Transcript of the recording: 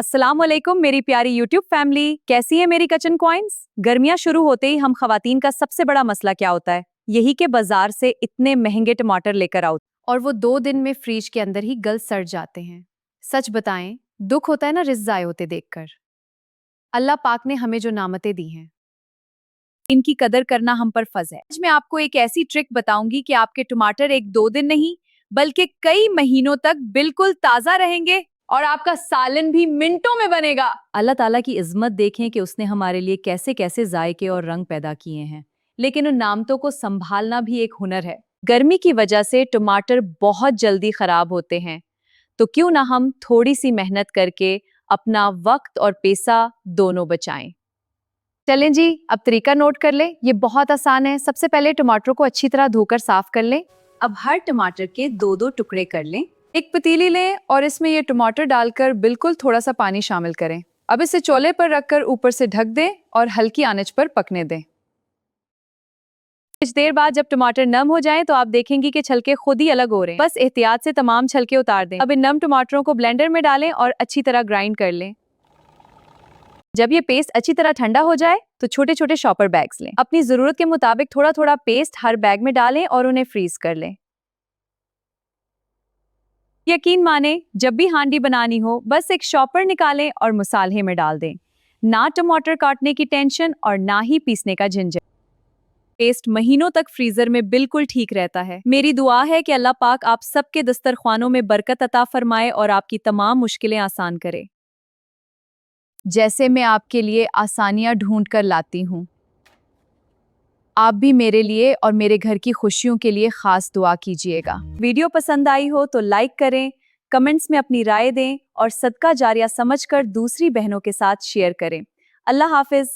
अस्सलाम वालेकुम मेरी प्यारी यूट्यूब फैमिली, कैसी है मेरी किचन क्वींस। गर्मियां शुरू होते ही हम खवातीन का सबसे बड़ा मसला क्या होता है, यही कि बाजार से इतने महंगे टमाटर लेकर आओ और वो 2 दिन में फ्रिज के अंदर ही गल सड़ जाते हैं। सच बताएं, दुख होता है ना रिज़्क़ ज़ाय होते देखकर। अल्लाह पाक ने हमें जो नामतें दी हैं, इनकी कदर करना हम पर फर्ज है। आज मैं आपको एक ऐसी ट्रिक बताऊंगी कि आपके टमाटर 1-2 दिन नहीं बल्कि कई महीनों तक बिल्कुल ताजा रहेंगे और आपका सालन भी मिनटों में बनेगा। अल्लाह ताला की इज्जत देखें कि उसने हमारे लिए कैसे कैसे जायके और रंग पैदा किए हैं, लेकिन उन नामतों को संभालना भी एक हुनर है। गर्मी की वजह से टमाटर बहुत जल्दी खराब होते हैं, तो क्यों ना हम थोड़ी सी मेहनत करके अपना वक्त और पैसा दोनों बचाएं। चलें जी, अब तरीका नोट कर लें। ये बहुत आसान है। सबसे पहले टमाटर को अच्छी तरह धोकर साफ कर लें। अब हर टमाटर के 2-2 टुकड़े कर लें। एक पतीली लें और इसमें ये टमाटर डालकर बिल्कुल थोड़ा सा पानी शामिल करें। अब इसे चूल्हे पर रखकर ऊपर से ढक दें और हल्की आंच पर पकने दें। कुछ देर बाद जब टमाटर नम हो जाएं तो आप देखेंगी कि छलके खुद ही अलग हो रहे हैं। बस एहतियात से तमाम छलके उतार दें। अब इन नम टमाटरों को ब्लेंडर में डालें और अच्छी तरह ग्राइंड कर लें। जब ये पेस्ट अच्छी तरह ठंडा हो जाए तो छोटे छोटे शॉपर बैग्स लें। अपनी जरूरत के मुताबिक थोड़ा थोड़ा पेस्ट हर बैग में डालें और उन्हें फ्रीज कर लें। यकीन माने, जब भी हांडी बनानी हो बस एक शॉपर निकालें और मसाले में डाल दें। ना टमाटर काटने की टेंशन और ना ही पीसने का झंझट। पेस्ट महीनों तक फ्रीजर में बिल्कुल ठीक रहता है। मेरी दुआ है कि अल्लाह पाक आप सबके दस्तरखानों में बरकत अता फरमाए और आपकी तमाम मुश्किलें आसान करे, जैसे मैं आपके लिए आसानियां ढूंढ कर लाती हूँ। आप भी मेरे लिए और मेरे घर की खुशियों के लिए खास दुआ कीजिएगा। वीडियो पसंद आई हो तो लाइक करें, कमेंट्स में अपनी राय दें और सदका जारिया समझकर दूसरी बहनों के साथ शेयर करें। अल्लाह हाफिज।